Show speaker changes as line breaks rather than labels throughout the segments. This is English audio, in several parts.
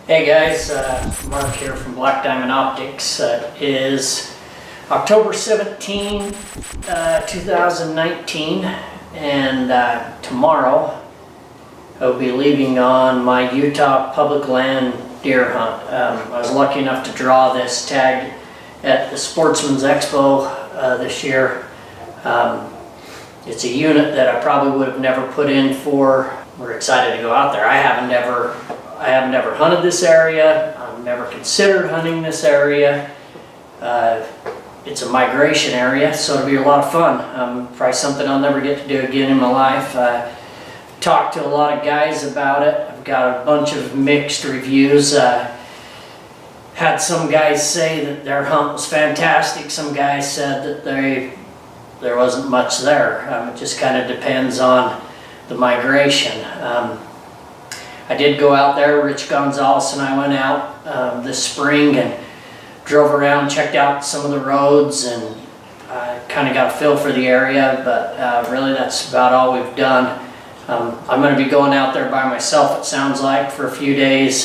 Hey guys, Mark here from Black Diamond Optics. It is October 17, 2019, and tomorrow I'll be leaving on my Utah public land deer hunt. I was lucky enough to draw this tag at the Sportsman's Expo this year. It's a unit that I probably would have never put in for. We're excited to go out there. I haven't ever hunted this area. I've never considered hunting this area. It's a migration area, so it'll be a lot of fun. Probably something I'll never get to do again in my life. Talked to a lot of guys about it. I've got a bunch of mixed reviews. Had some guys say that their hunt was fantastic. Some guys said that there wasn't much there. It just kind of depends on the migration. I did go out there. Rich Gonzalez and I went out this spring and drove around, checked out some of the roads, and kind of got a feel for the area, but really that's about all we've done. I'm going to be going out there by myself, it sounds like, for a few days.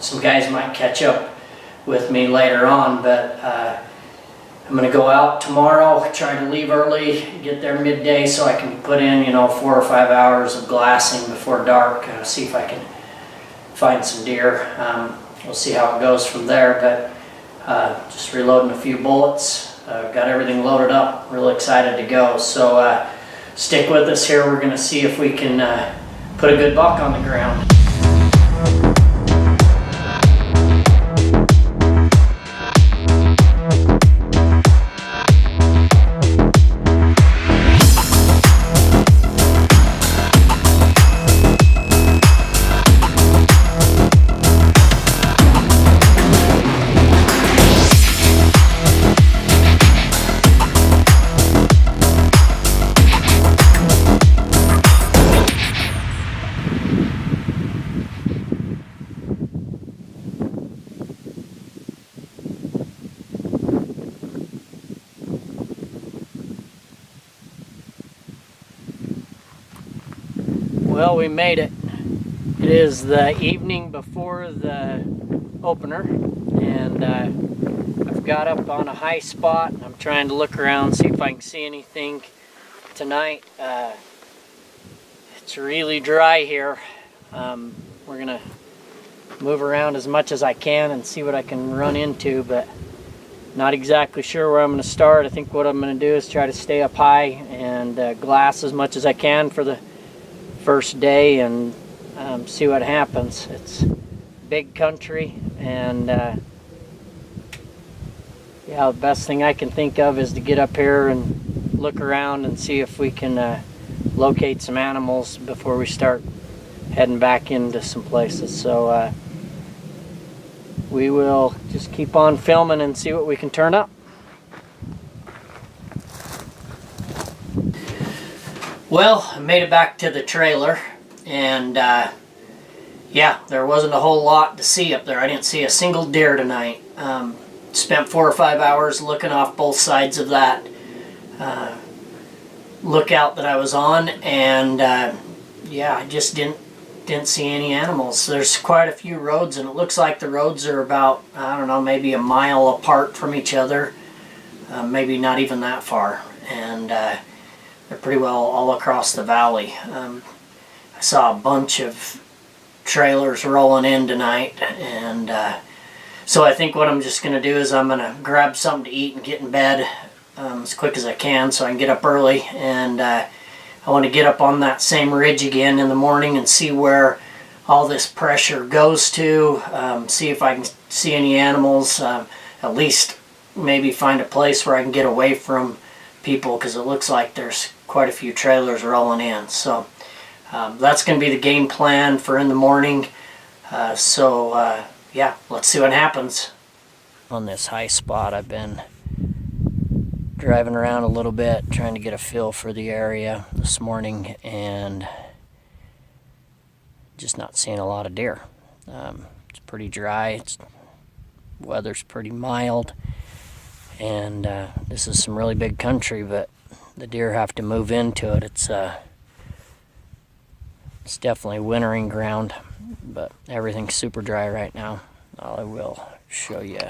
Some guys might catch up with me later on, but I'm going to go out tomorrow, try to leave early, get there midday so I can put in, 4 or 5 hours of glassing before dark, see if I can find some deer. We'll see how it goes from there, but just reloading a few bullets. Got everything loaded up, really excited to go. So stick with us here. We're going to see if we can put a good buck on the ground. Well, we made it. It is the evening before the opener, and I've got up on a high spot. I'm trying to look around, see if I can see anything tonight. It's really dry here. We're gonna move around as much as I can and see what I can run into, but not exactly sure where I'm going to start. I think what I'm going to do is try to stay up high and glass as much as I can for the first day and see what happens. It's big country, and yeah, the best thing I can think of is to get up here and look around and see if we can locate some animals before we start heading back into some places. So we will just keep on filming and see what we can turn up. Well, I made it back to the trailer, and yeah, there wasn't a whole lot to see up there. I didn't see a single deer tonight. Spent 4 or 5 hours looking off both sides of that lookout that I was on, and yeah, I just didn't see any animals. There's quite a few roads, and it looks like the roads are about, I don't know, maybe a mile apart from each other, maybe not even that far, and they're pretty well all across the valley. I saw a bunch of trailers rolling in tonight, and so I think what I'm just going to do is I'm going to grab something to eat and get in bed as quick as I can so I can get up early, and I want to get up on that same ridge again in the morning and see where all this pressure goes to, see if I can see any animals, at least maybe find a place where I can get away from people, because it looks like there's quite a few trailers rolling in. So that's going to be the game plan for in the morning. Yeah, let's see what happens. On this high spot, I've been driving around a little bit trying to get a feel for the area this morning, and just not seeing a lot of deer. It's pretty dry, weather's pretty mild, and this is some really big country, but the deer have to move into it. It's It's definitely wintering ground, but everything's super dry right now. I will show you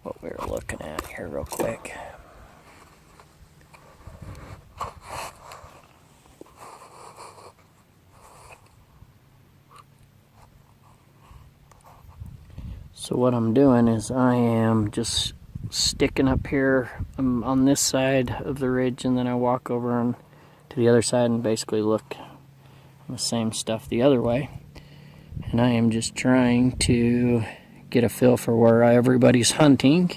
what we were looking at here real quick. So what I'm doing is I am just sticking up here on this side of the ridge, and then I walk over and to the other side and basically look the same stuff the other way. And I am just trying to get a feel for where everybody's hunting,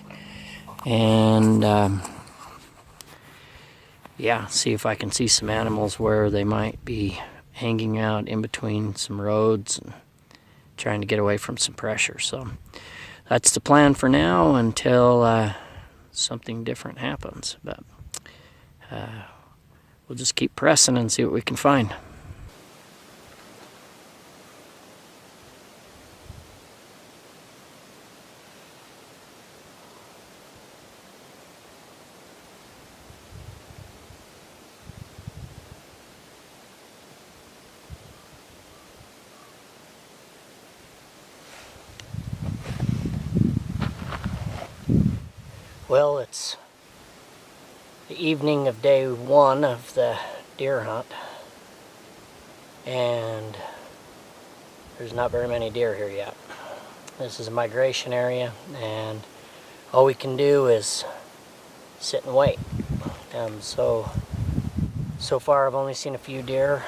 and yeah, see if I can see some animals where they might be hanging out in between some roads and trying to get away from some pressure. So that's the plan for now until something different happens. But we'll just keep pressing and see what we can find. Well, it's the evening of day 1 of the deer hunt, and there's not very many deer here yet. This is a migration area, and all we can do is sit and wait. So far I've only seen a few deer,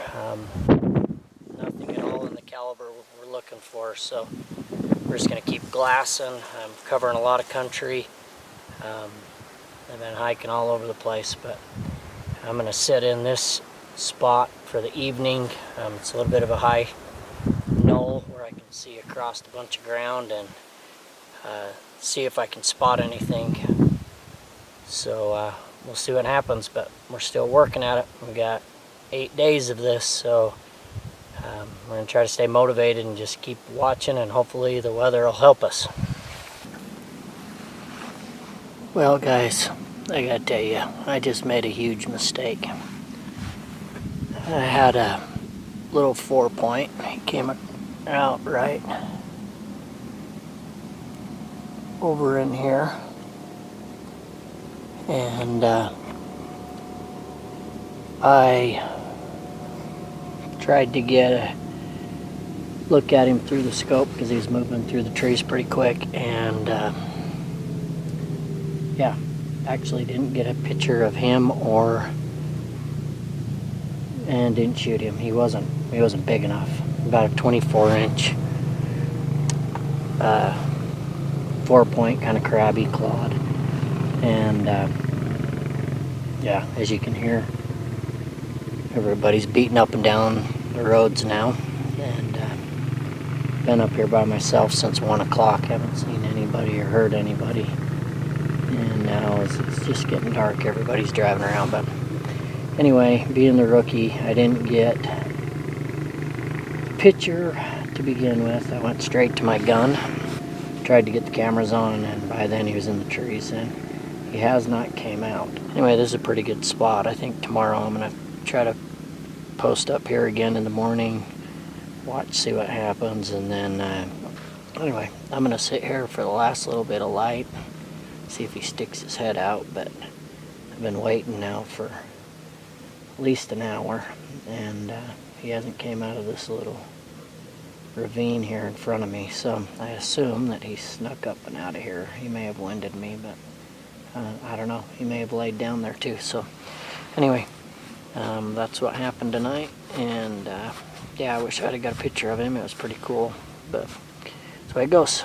nothing at all in the caliber we're looking for, so we're just going to keep glassing. I'm covering a lot of country. I've been hiking all over the place, but I'm going to sit in this spot for the evening. It's a little bit of a high knoll where I can see across a bunch of ground and see if I can spot anything. So we'll see what happens, but we're still working at it. We've got 8 days of this, so we're going to try to stay motivated and just keep watching, and hopefully the weather will help us. Well, guys, I gotta tell you, I just made a huge mistake. I had a little 4-point. He came out right over in here, and I tried to get a look at him through the scope because he was moving through the trees pretty quick, and yeah, actually didn't get a picture of him and didn't shoot him. He wasn't big enough. About a 24-inch 4-point, kind of crabby clawed, and yeah, as you can hear, everybody's beating up and down the roads now, and been up here by myself since 1 o'clock. Haven't seen anybody or heard anybody. And now it's just getting dark, everybody's driving around. But anyway, being the rookie, I didn't get the picture to begin with. I went straight to my gun, tried to get the cameras on, and by then he was in the trees, and he has not came out. Anyway, this is a pretty good spot. I think tomorrow I'm going to try to post up here again in the morning, watch, see what happens, and then anyway, I'm going to sit here for the last little bit of light, see if he sticks his head out. But I've been waiting now for at least an hour, and he hasn't came out of this little ravine here in front of me, so I assume that he snuck up and out of here. He may have winded me, but I don't know, he may have laid down there too. So anyway, that's what happened tonight, and yeah, I wish I'd have got a picture of him. It was pretty cool, but that's the way it goes.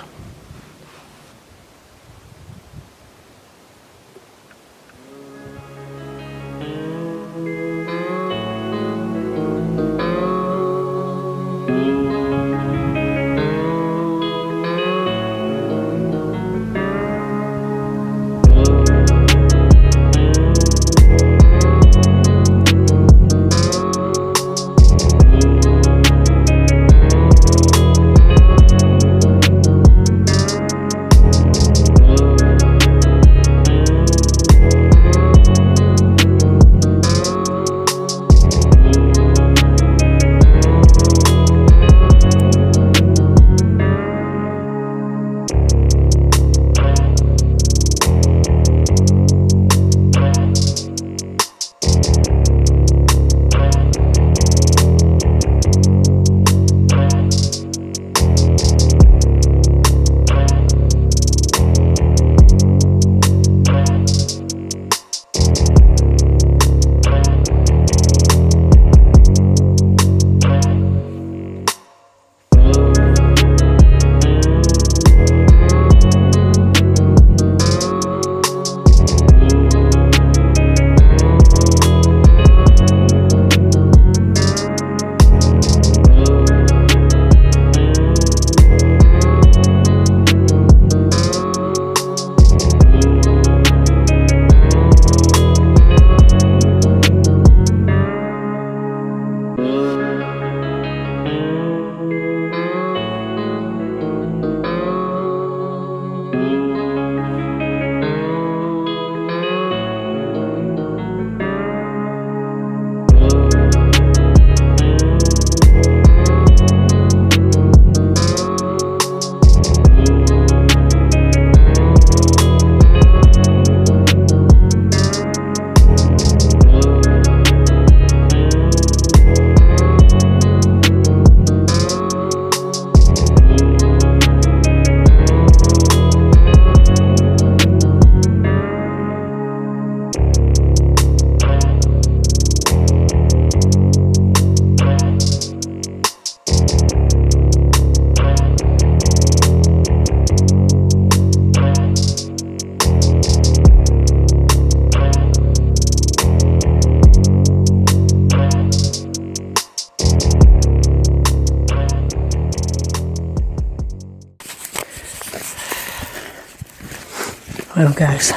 Well, guys,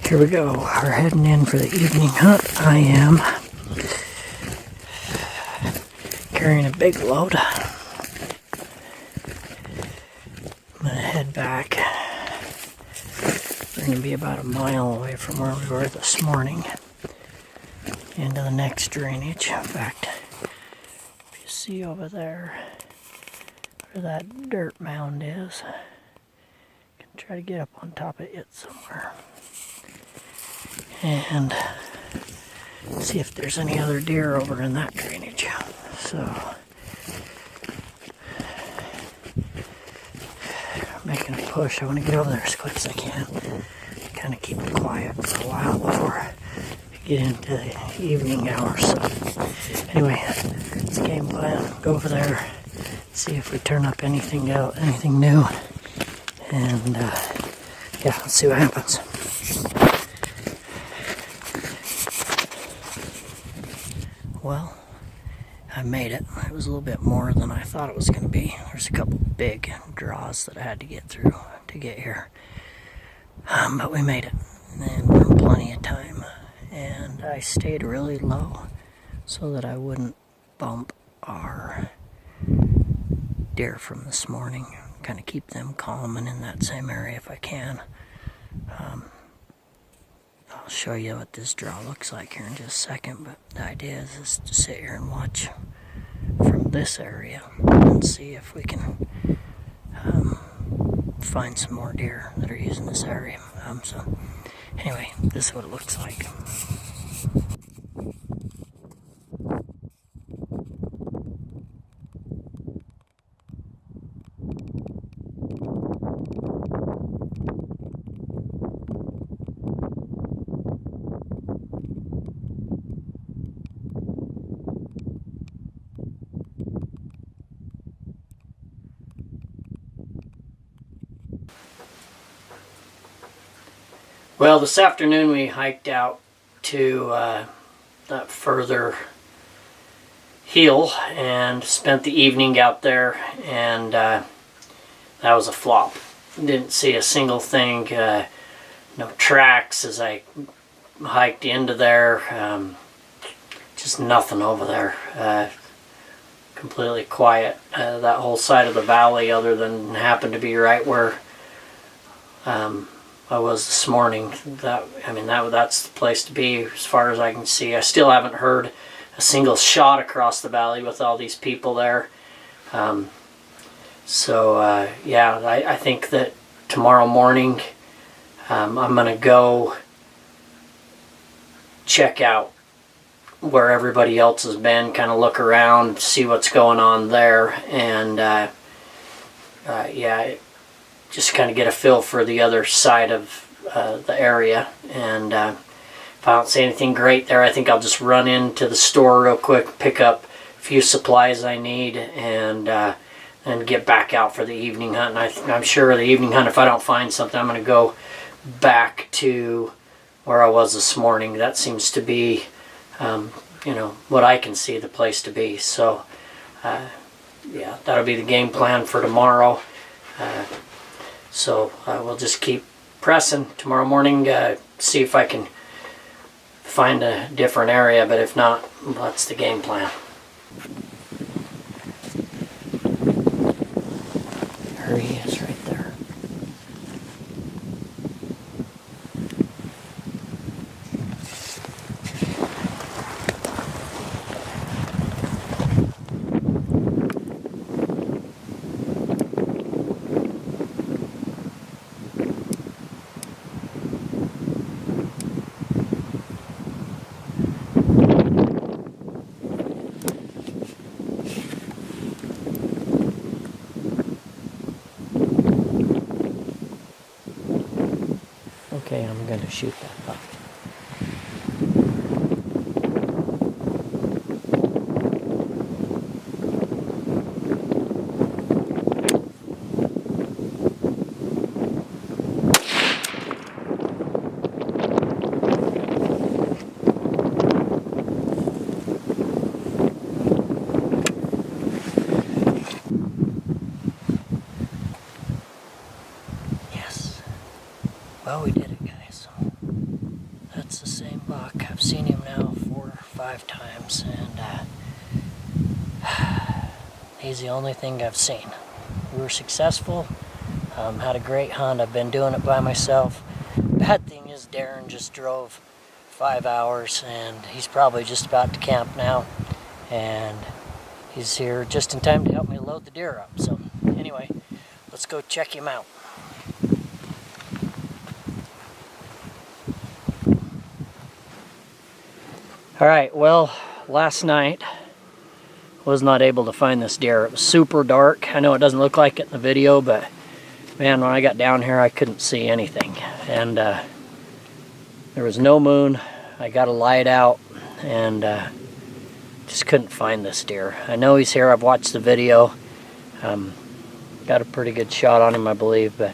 here we go. We're heading in for the evening hunt. I am carrying a big load. I'm gonna head back. We're gonna be about a mile away from where we were this morning into the next drainage. In fact, if you see over there where that dirt mound is, try to get up on top of it somewhere and see if there's any other deer over in that drainage. So, making a push. I want to get over there as quick as I can. Kind of keep it quiet for a while before I get into the evening hours. So, anyway, it's a game plan. Go over there, see if we turn up anything new. And yeah, let's see what happens. Well, I made it. It was a little bit more than I thought it was going to be. There's a couple big draws that I had to get through to get here. But we made it. And we're in plenty of time. And I stayed really low so that I wouldn't bump our deer from this morning. Kind of keep them calm and in that same area if I can. I'll show you what this draw looks like here in just a second, but the idea is to sit here and watch from this area and see if we can find some more deer that are using this area. So anyway, this is what it looks like. Well, this afternoon we hiked out to that further hill and spent the evening out there, and that was a flop. Didn't see a single thing, no tracks as I hiked into there, just nothing over there. Completely quiet, that whole side of the valley, other than happened to be right where I was this morning. That's the place to be as far as I can see. I still haven't heard a single shot across the valley with all these people there. Yeah, I think that tomorrow morning I'm going to go check out where everybody else has been, kind of look around, see what's going on there, and just kind of get a feel for the other side of the area. And if I don't see anything great there, I think I'll just run into the store real quick, pick up a few supplies I need, and get back out for the evening hunt. And I'm sure the evening hunt, if I don't find something, I'm going to go back to where I was this morning. That seems to be, what I can see the place to be. So, yeah, that'll be the game plan for tomorrow. So we'll just keep pressing tomorrow morning, see if I can find a different area, but if not, that's the game plan. There he is right there. Okay, I'm going to shoot that buck. Well, we did it, guys. That's the same buck. I've seen him now 4 or 5 times, and he's the only thing I've seen. We were successful, had a great hunt. I've been doing it by myself. Bad thing is Darren just drove 5 hours, and he's probably just about to camp now, and he's here just in time to help me load the deer up. So anyway, let's go check him out. Alright, well, last night was not able to find this deer. It was super dark. I know it doesn't look like it in the video, but man, when I got down here I couldn't see anything. And there was no moon. I got a light out and just couldn't find this deer. I know he's here. I've watched the video. Got a pretty good shot on him, I believe, but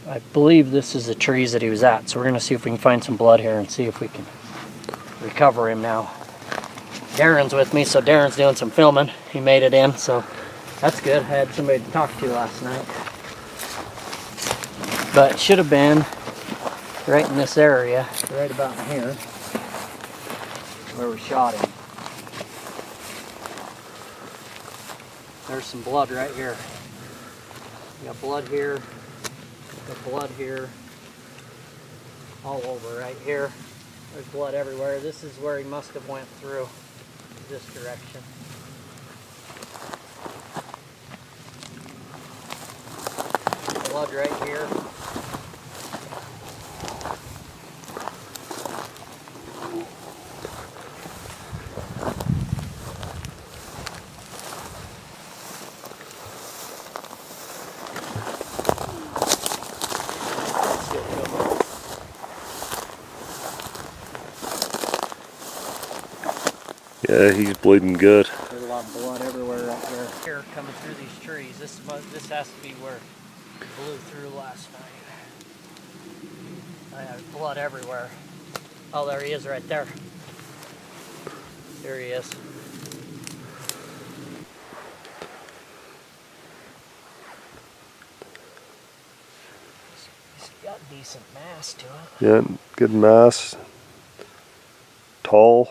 I believe this is the trees that he was at, so we're going to see if we can find some blood here and see if we can recover him now. Darren's with me, so Darren's doing some filming. He made it in, so that's good. I had somebody to talk to last night. But it should have been right in this area, right about in here, where we shot him. There's some blood right here. We got blood here. The blood here, all over right here. There's blood everywhere. This is where he must have went through, this direction. Blood right here.
Yeah, he's bleeding good.
There's a lot of blood everywhere right there. Here, coming through these trees. This has to be where it blew through last night. There's blood everywhere. Oh, there he is right there. There he is. He's got decent mass to it.
Yeah, good mass. Tall.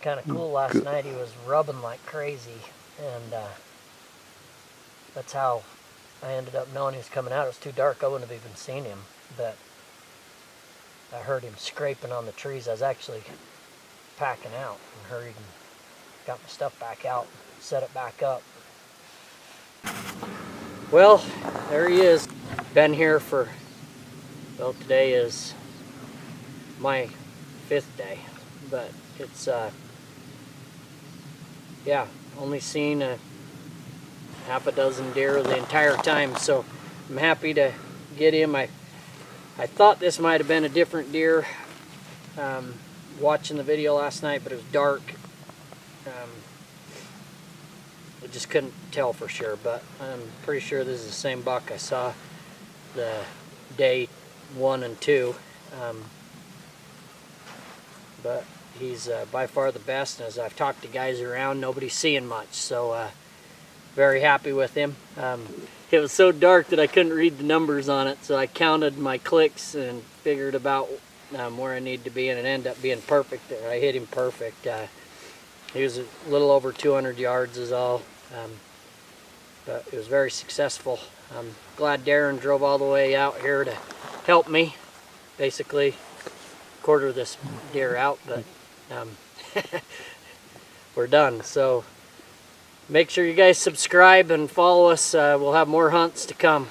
Kind of cool. Last night he was rubbing like crazy, and that's how I ended up knowing he was coming out. It was too dark. I wouldn't have even seen him, but I heard him scraping on the trees. I was actually packing out and hurried and got my stuff back out, set it back up. Well, there he is. Been here for, well, today is my 5th day, but it's yeah, only seen a half a dozen deer the entire time, so I'm happy to get him. I thought this might have been a different deer watching the video last night, but it was dark. I just couldn't tell for sure, but I'm pretty sure this is the same buck I saw the day 1 and 2. But he's by far the best, and as I've talked to guys around, nobody's seeing much, so very happy with him. It was so dark that I couldn't read the numbers on it, so I counted my clicks and figured about where I need to be, and it ended up being perfect. I hit him perfect. He was a little over 200 yards is all, but it was very successful. I'm glad Darren drove all the way out here to help me, basically quarter this deer out, but we're done. So make sure you guys subscribe and follow us. We'll have more hunts to come.